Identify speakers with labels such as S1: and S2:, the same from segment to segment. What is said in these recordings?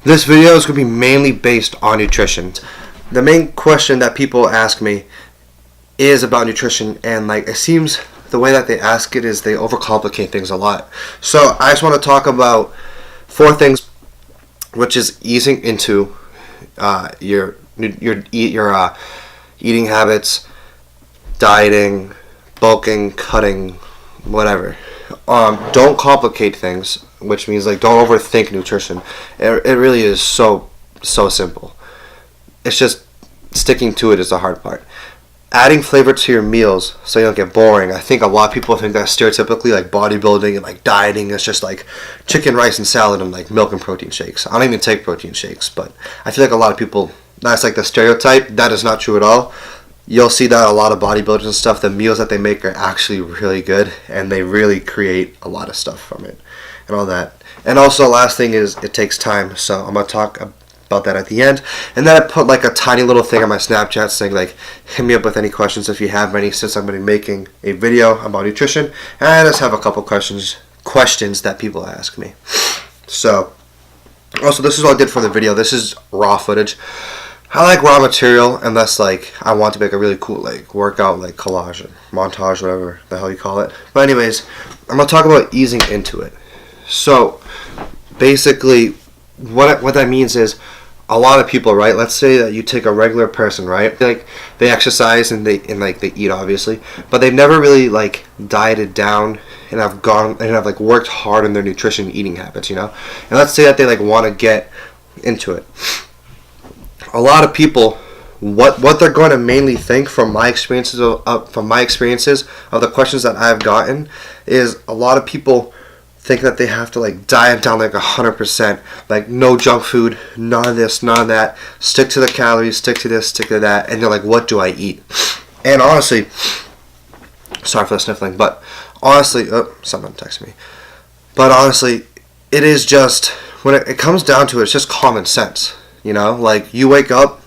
S1: This video is going to be mainly based on nutrition. The main question that people ask me is about nutrition, and like it seems the way that they ask it is they overcomplicate things a lot. So I just want to talk about 4 things, which is easing into your eating habits, dieting, bulking, cutting, whatever. Don't complicate things, which means like don't overthink nutrition. It really is so simple. It's just sticking to it is the hard part. Adding flavor to your meals so you don't get boring. I think a lot of people think that stereotypically like bodybuilding and like dieting is just like chicken, rice, and salad and like milk and protein shakes. I don't even take protein shakes, but I feel like a lot of people, that's like the stereotype. That is not true at all. You'll see that a lot of bodybuilders and stuff, the meals that they make are actually really good, and they really create a lot of stuff from it and all that. And also, last thing is it takes time, so I'm going to talk about that at the end. And then I put like a tiny little thing on my Snapchat saying like, hit me up with any questions if you have any, since I'm going to be making a video about nutrition. And I just have a couple questions that people ask me. So, also this is what I did for the video. This is raw footage. I like raw material unless like I want to make a really cool like workout like collage, montage, whatever the hell you call it. But anyways, I'm gonna talk about easing into it. So basically, what that means is a lot of people, right? Let's say that you take a regular person, right? Like they exercise and they eat obviously, but they've never really like dieted down and have like worked hard on their nutrition and eating habits, you know. And let's say that they like want to get into it. A lot of people, what they're going to mainly think from my experiences of the questions that I've gotten is a lot of people think that they have to like diet down like 100%, like no junk food, none of this, none of that, stick to the calories, stick to this, stick to that, and they're like, what do I eat? And honestly, sorry for the sniffling, but honestly, someone texted me. But honestly, it is just, when it comes down to it, it's just common sense. You know, like you wake up,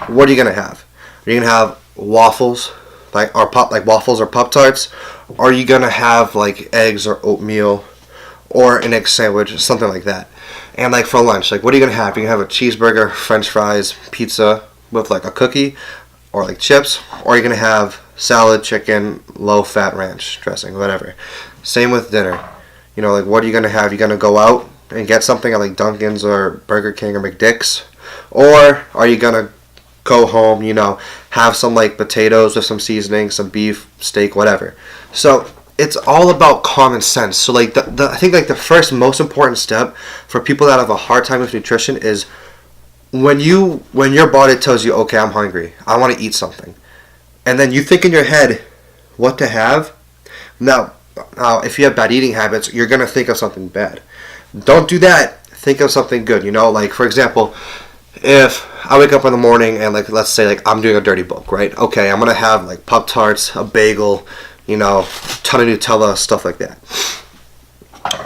S1: what are you gonna have? Are you gonna have waffles, like waffles or Pop-Tarts? Or are you gonna have like eggs or oatmeal, or an egg sandwich, or something like that? And like for lunch, like what are you gonna have? Are you gonna have a cheeseburger, French fries, pizza with like a cookie, or like chips? Or are you gonna have salad, chicken, low-fat ranch dressing, whatever? Same with dinner. You know, like what are you gonna have? You gonna go out and get something at like Dunkin's or Burger King or McDick's? Or are you gonna go home, you know, have some like potatoes with some seasoning, some beef, steak, whatever? So it's all about common sense. So like I think like the first most important step for people that have a hard time with nutrition is when your body tells you, okay, I'm hungry, I want to eat something, and then you think in your head what to have. Now if you have bad eating habits, you're gonna think of something bad. Don't do that. Think of something good. You know, like for example, if I wake up in the morning and like let's say like I'm doing a dirty bulk, right? Okay, I'm gonna have like Pop-Tarts, a bagel, you know, a ton of Nutella, stuff like that.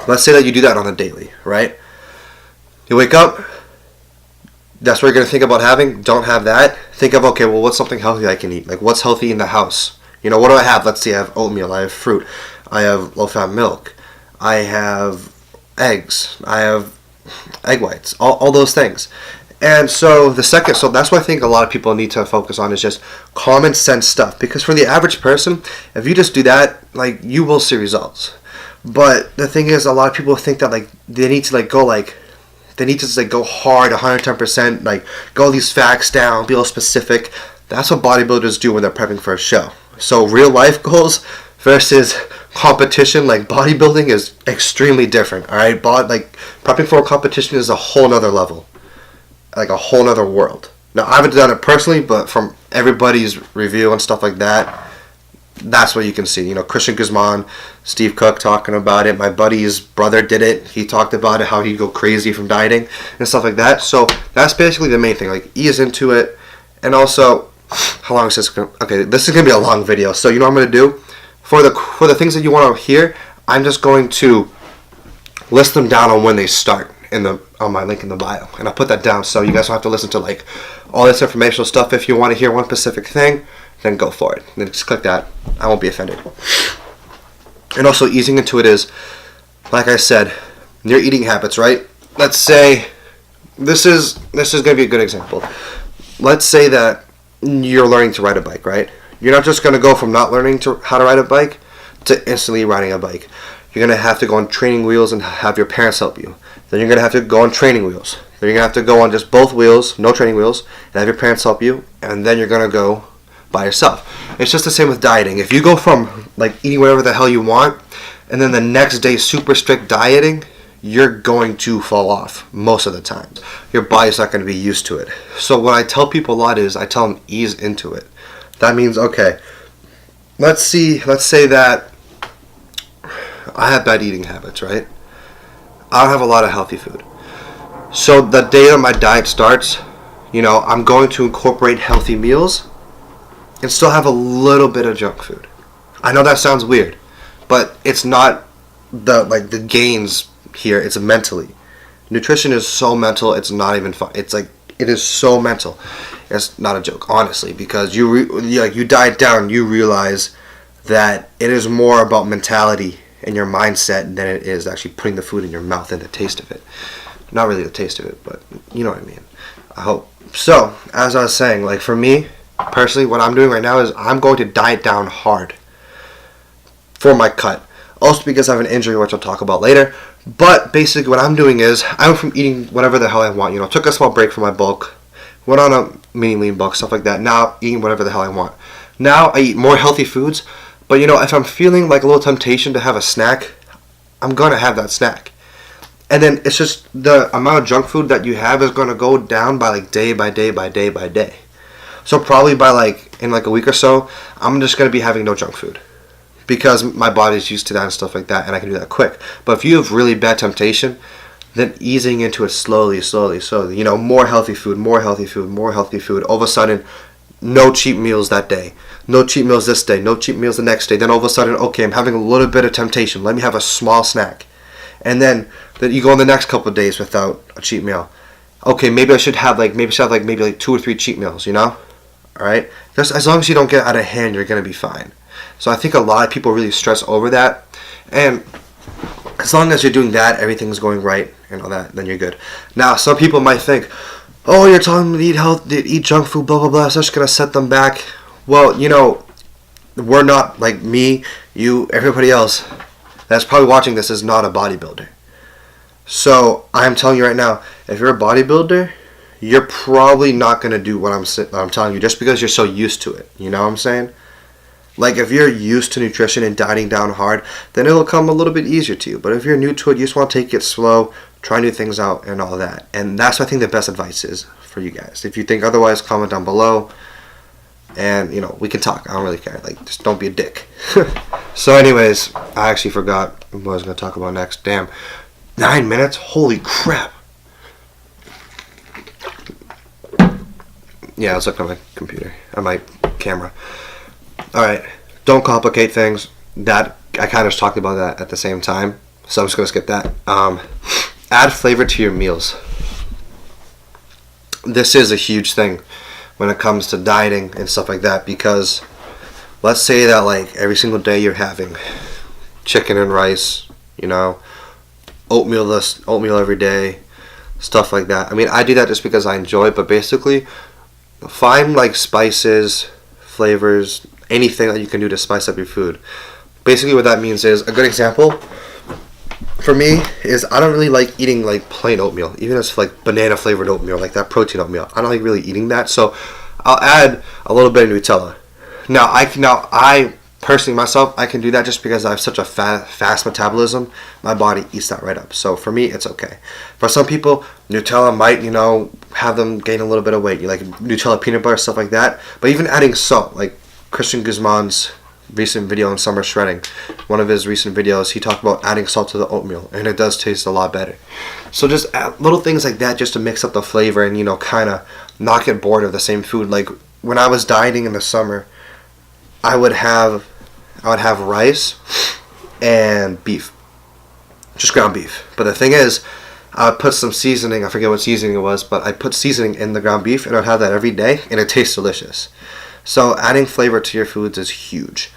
S1: Let's say that you do that on a daily, right? You wake up, that's what you're gonna think about having. Don't have that. Think of, okay, well, what's something healthy I can eat? Like what's healthy in the house? You know, what do I have? Let's see, I have oatmeal, I have fruit, I have low-fat milk, I have eggs, I have egg whites, all those things. And so that's what I think a lot of people need to focus on is just common sense stuff, because for the average person, if you just do that, like you will see results. But the thing is, a lot of people think that like they need to go hard 110%, like go these facts down, be all specific. That's what bodybuilders do when they're prepping for a show. So real life goals versus competition, like bodybuilding is extremely different, alright? Like prepping for a competition is a whole nother level, like a whole nother world. Now I haven't done it personally, but from everybody's review and stuff like that, that's what you can see. You know, Christian Guzman, Steve Cook talking about it, my buddy's brother did it, he talked about it, how he'd go crazy from dieting and stuff like that. So that's basically the main thing, like ease into it. And also, how long is this gonna, okay, this is gonna be a long video, so you know what I'm gonna do? For the things that you want to hear, I'm just going to list them down on when they start on my link in the bio, and I'll put that down so you guys don't have to listen to like all this informational stuff. If you want to hear one specific thing, then go for it. Then just click that. I won't be offended. And also easing into it is, like I said, your eating habits, right? Let's say this is going to be a good example. Let's say that you're learning to ride a bike, right? You're not just going to go from not learning how to ride a bike to instantly riding a bike. You're going to have to go on training wheels and have your parents help you. Then you're going to have to go on training wheels. Then you're going to have to go on just both wheels, no training wheels, and have your parents help you. And then you're going to go by yourself. It's just the same with dieting. If you go from like eating whatever the hell you want, and then the next day super strict dieting, you're going to fall off most of the time. Your body's not going to be used to it. So what I tell people a lot is I tell them ease into it. That means, okay, let's say that I have bad eating habits, right? I don't have a lot of healthy food. So the day that my diet starts, I'm going to incorporate healthy meals and still have a little bit of junk food. I know that sounds weird, but it's not the gains here. It's mentally. Nutrition is so mental. It's not even fun. It is so mental. It's not a joke, honestly, because you diet down, you realize that it is more about mentality and your mindset than it is actually putting the food in your mouth and the taste of it. Not really the taste of it, but you know what I mean. I hope. So, as I was saying, like for me, personally, what I'm doing right now is I'm going to diet down hard for my cut. Also because I have an injury, which I'll talk about later. But basically what I'm doing is I went from eating whatever the hell I want. Took a small break from my bulk. Went on a mini lean bulk, stuff like that. Now eating whatever the hell I want. Now I eat more healthy foods. But if I'm feeling like a little temptation to have a snack, I'm going to have that snack. And then it's just the amount of junk food that you have is going to go down by like day by day by day by day. So probably by in a week or so, I'm just going to be having no junk food. Because my body's used to that and stuff like that, and I can do that quick. But if you have really bad temptation, then easing into it slowly. More healthy food. All of a sudden, no cheat meals that day. No cheat meals this day. No cheat meals the next day. Then all of a sudden, okay, I'm having a little bit of temptation. Let me have a small snack. And then you go on the next couple of days without a cheat meal. Okay, maybe I should have maybe 2 or 3 cheat meals, All right? Just as long as you don't get out of hand, you're going to be fine. So I think a lot of people really stress over that. And as long as you're doing that, everything's going right and all that, then you're good. Now, some people might think, oh, you're telling me to eat healthy, eat junk food, blah, blah, blah. So that's going to set them back. Well, we're not like me, you, everybody else that's probably watching this is not a bodybuilder. So I'm telling you right now, if you're a bodybuilder, you're probably not going to do what I'm telling you just because you're so used to it. You know what I'm saying? Like if you're used to nutrition and dieting down hard, then it'll come a little bit easier to you. But if you're new to it, you just want to take it slow, try new things out and all that. And that's what I think the best advice is for you guys. If you think otherwise, comment down below. And, we can talk. I don't really care. Just don't be a dick. So anyways, I actually forgot what I was going to talk about next. Damn. 9 minutes? Holy crap. Yeah, I was looking at my computer. On my camera. Alright. Don't complicate things. That I kind of just talked about that at the same time. So I'm just going to skip that. Add flavor to your meals. This is a huge thing when it comes to dieting and stuff like that, because let's say that every single day you're having chicken and rice, oatmeal every day, stuff like that. I mean, I do that just because I enjoy it, but basically find spices, flavors, anything that you can do to spice up your food. Basically what that means is, a good example for me is I don't really like eating plain oatmeal, even if it's banana flavored oatmeal, that protein oatmeal. I don't like really eating that, so I'll add a little bit of Nutella. Now I personally myself, I can do that just because I have such a fast metabolism. My body eats that right up. So for me, it's okay. For some people, Nutella might have them gain a little bit of weight. You like Nutella peanut butter, stuff like that. But even adding salt, like Christian Guzman's recent video on summer shredding, one of his recent videos, he talked about adding salt to the oatmeal, and it does taste a lot better. So just add little things like that just to mix up the flavor and kind of not get bored of the same food. Like when I was dieting in the summer, I would have rice and beef, just ground beef. But the thing is, I would put some seasoning, I forget what seasoning it was, but I put seasoning in the ground beef, and I'd have that every day, and it tastes delicious. So adding flavor to your foods is huge.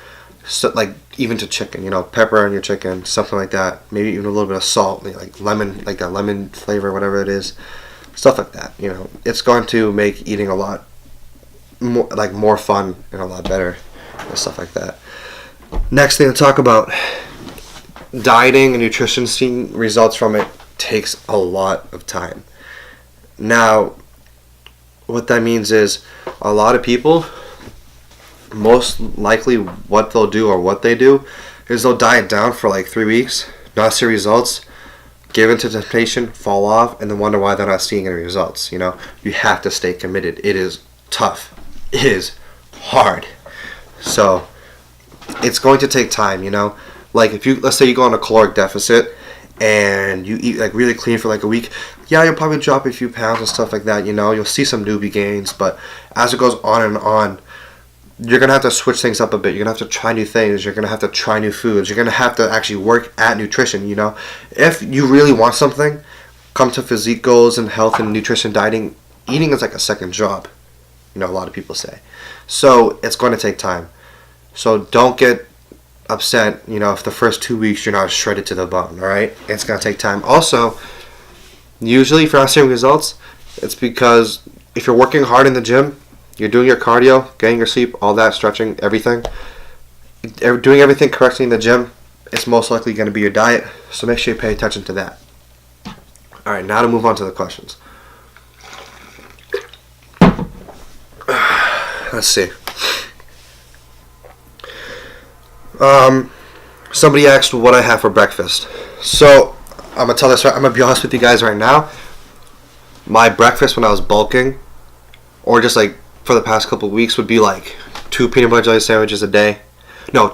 S1: So even to chicken, pepper on your chicken, something like that. Maybe even a little bit of salt, like lemon, like a lemon flavor, whatever it is. stuff like that. It's going to make eating a lot more fun and a lot better and stuff like that. Next thing to talk about, dieting and nutrition, seeing results from it takes a lot of time. Now, what that means is a lot of people, most likely what they'll do or what they do is they'll diet down for like 3 weeks, not see results, give into temptation, fall off, and then wonder why they're not seeing any results. You have to stay committed. It is tough. It is hard. So it's going to take time. Like let's say you go on a caloric deficit and you eat like really clean for like a week, you'll probably drop a few pounds and stuff like that. You'll see some newbie gains, but as it goes on and on, you're going to have to switch things up a bit. You're going to have to try new things. You're going to have to try new foods. You're going to have to actually work at nutrition. If you really want something, come to physique goals and health and nutrition dieting, eating is like a second job, a lot of people say. So it's going to take time. So don't get upset, if the first 2 weeks you're not shredded to the bone, all right? It's going to take time. Also, usually if you're not seeing results, it's because if you're working hard in the gym, you're doing your cardio, getting your sleep, all that, stretching, everything, doing everything correctly in the gym, it's most likely going to be your diet. So make sure you pay attention to that. All right, now to move on to the questions. Let's see. Somebody asked what I have for breakfast. So I'm gonna be honest with you guys right now. My breakfast when I was bulking, or just like for the past couple of weeks, would be like 2 peanut butter jelly sandwiches a day. No,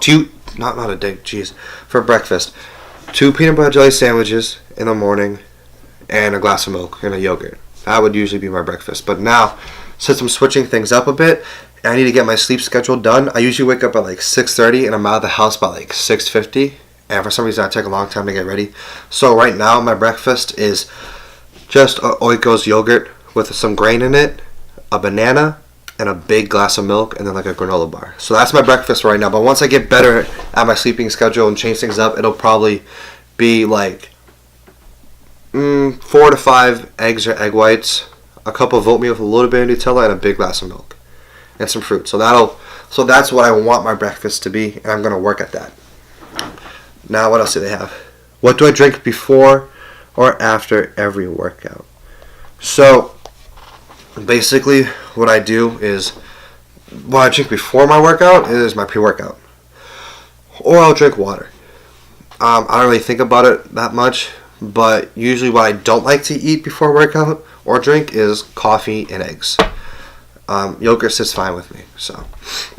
S1: not a day. Jeez, for breakfast, 2 peanut butter jelly sandwiches in the morning, and a glass of milk and a yogurt. That would usually be my breakfast. But now, since I'm switching things up a bit, and I need to get my sleep schedule done, I usually wake up at like 6:30 and I'm out of the house by like 6:50. And for some reason, I take a long time to get ready. So right now, my breakfast is just a Oikos yogurt with some grain in it, a banana, and a big glass of milk, and then like a granola bar. So that's my breakfast right now. But once I get better at my sleeping schedule and change things up, it'll probably be like 4 to 5 eggs or egg whites, a cup of oatmeal with a little bit of Nutella, and a big glass of milk, and some fruit. So that's what I want my breakfast to be, and I'm gonna work at that. Now, what else do they have? What do I drink before or after every workout? So basically, what I do is, what I drink before my workout is my pre-workout, or I'll drink water. I don't really think about it that much, but usually what I don't like to eat before workout or drink is coffee and eggs. Yogurt sits fine with me,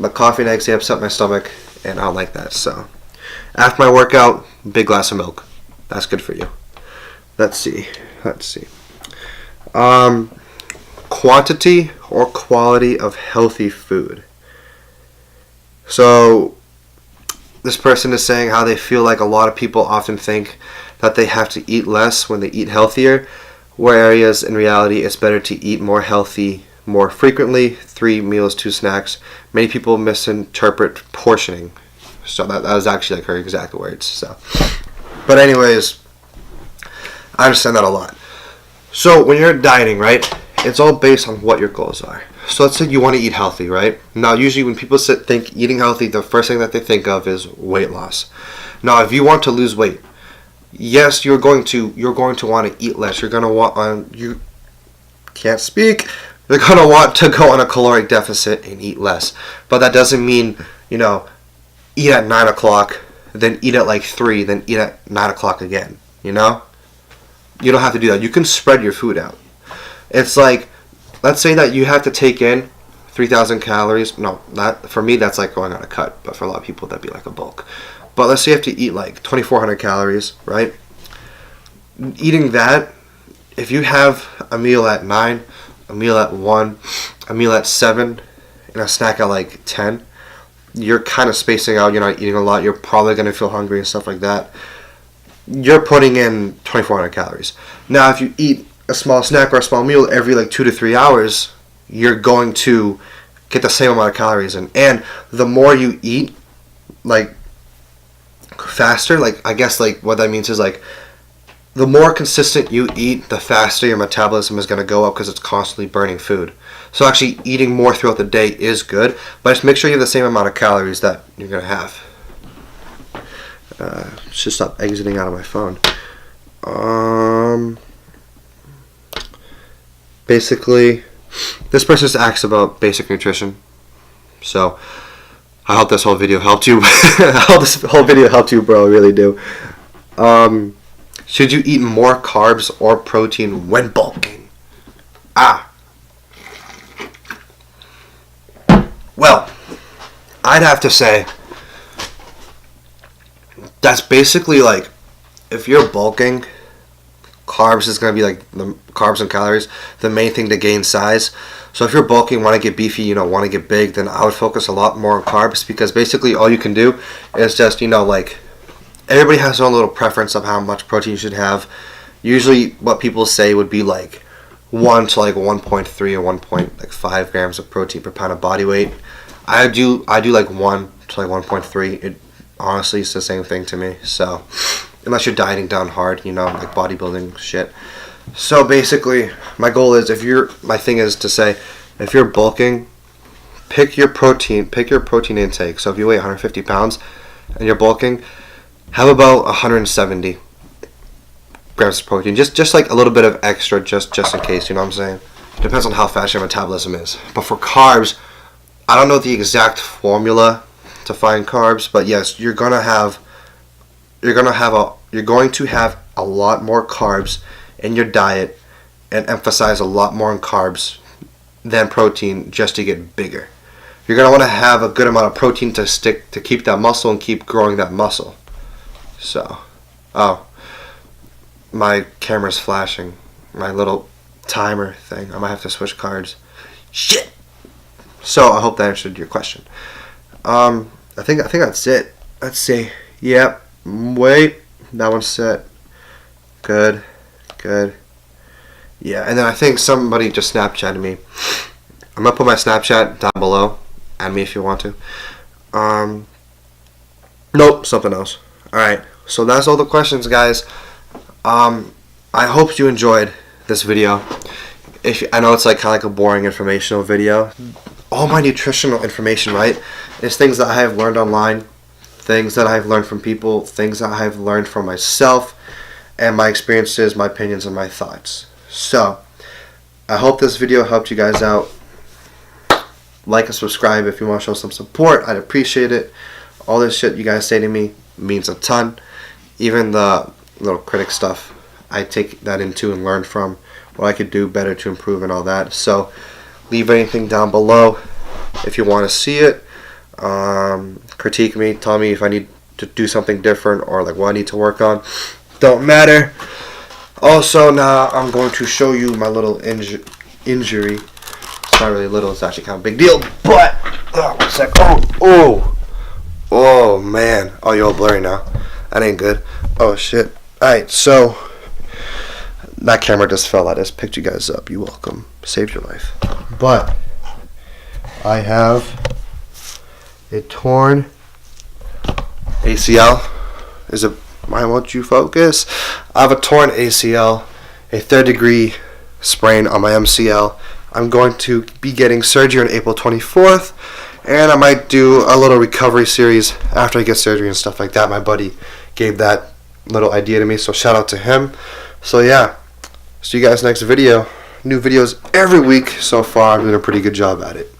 S1: but coffee and eggs, they upset my stomach, and I don't like that. So after my workout, big glass of milk. That's good for you. Let's see. Quantity or quality of healthy food. So this person is saying how they feel like a lot of people often think that they have to eat less when they eat healthier, whereas in reality it's better to eat more healthy more frequently, 3 meals, 2 snacks. Many people misinterpret portioning. So that was actually like her exact words. So, but anyways, I understand that a lot. So when you're dieting, right, it's all based on what your goals are. So let's say you want to eat healthy, right? Now, usually when people think eating healthy, the first thing that they think of is weight loss. Now, if you want to lose weight, yes, you're going to want to eat less. You're going to want you can't speak. You're going to want to go on a caloric deficit and eat less. But that doesn't mean, eat at 9 o'clock, then eat at like 3, then eat at 9 o'clock again, You don't have to do that. You can spread your food out. It's like, let's say that you have to take in 3,000 calories. No, for me, that's like going on a cut. But for a lot of people, that'd be like a bulk. But let's say you have to eat like 2,400 calories, right? Eating that, if you have a meal at 9, a meal at 1, a meal at 7, and a snack at like 10, you're kind of spacing out. You're not eating a lot. You're probably going to feel hungry and stuff like that. You're putting in 2,400 calories. Now, if you eat a small snack or a small meal every like 2 to 3 hours, you're going to get the same amount of calories in. And the more you eat, like, faster, like, I guess, like, what that means is, like, the more consistent you eat, the faster your metabolism is going to go up because it's constantly burning food. So actually eating more throughout the day is good, but just make sure you have the same amount of calories that you're going to have. Should stop exiting out of my phone. Basically, this person just asks about basic nutrition. So I hope this whole video helped you. I hope this whole video helped you, bro. I really do. Should you eat more carbs or protein when bulking? Well, I'd have to say that's basically like, if you're bulking, carbs is going to be like the carbs and calories, the main thing to gain size. So if you're bulking, want to get beefy, want to get big, then I would focus a lot more on carbs, because basically all you can do is just, like, everybody has their own little preference of how much protein you should have. Usually what people say would be like 1 to like 1.3 or 1.5 grams of protein per pound of body weight. I do like 1 to like 1.3. It honestly is the same thing to me. So unless you're dieting down hard, like bodybuilding shit. So basically my goal is, my thing is to say, if you're bulking, pick your protein intake. So if you weigh 150 pounds and you're bulking, have about 170 grams of protein. Just like a little bit of extra, just in case, you know what I'm saying? Depends on how fast your metabolism is. But for carbs, I don't know the exact formula to find carbs, but yes, you're going to have a lot more carbs in your diet, and emphasize a lot more on carbs than protein just to get bigger. You're going to want to have a good amount of protein to keep that muscle and keep growing that muscle. So, my camera's flashing. My little timer thing. I might have to switch cards. Shit! So, I hope that answered your question. I think that's it. Let's see. Yep. Wait. That one's set. Good. Yeah, and then I think somebody just Snapchatted me. I'm gonna put my Snapchat down below. Add me if you want to. Nope, something else. Alright, so that's all the questions, guys. I hope you enjoyed this video. I know it's like kind of like a boring informational video. All my nutritional information, right, is things that I have learned online, things that I've learned from people, things that I've learned from myself, and my experiences, my opinions, and my thoughts. So, I hope this video helped you guys out. Like and subscribe if you want to show some support. I'd appreciate it. All this shit you guys say to me means a ton. Even the little critic stuff, I take that into and learn from what I could do better to improve and all that. So, leave anything down below if you want to see it. Critique me. Tell me if I need to do something different or like what I need to work on. Don't matter. Also, now I'm going to show you my little injury. It's not really little, it's actually kind of a big deal. But, one sec. Oh, man. Oh, you're all blurry now. That ain't good. Oh, shit. Alright, so, that camera just fell. I just picked you guys up. You're welcome. Saved your life. But, I have a torn ACL. Why won't you focus? I have a torn ACL, a 3rd degree sprain on my MCL. I'm going to be getting surgery on April 24th, and I might do a little recovery series after I get surgery and stuff like that. My buddy gave that little idea to me, so shout out to him. So yeah, see you guys next video. New videos every week so far. I'm doing a pretty good job at it.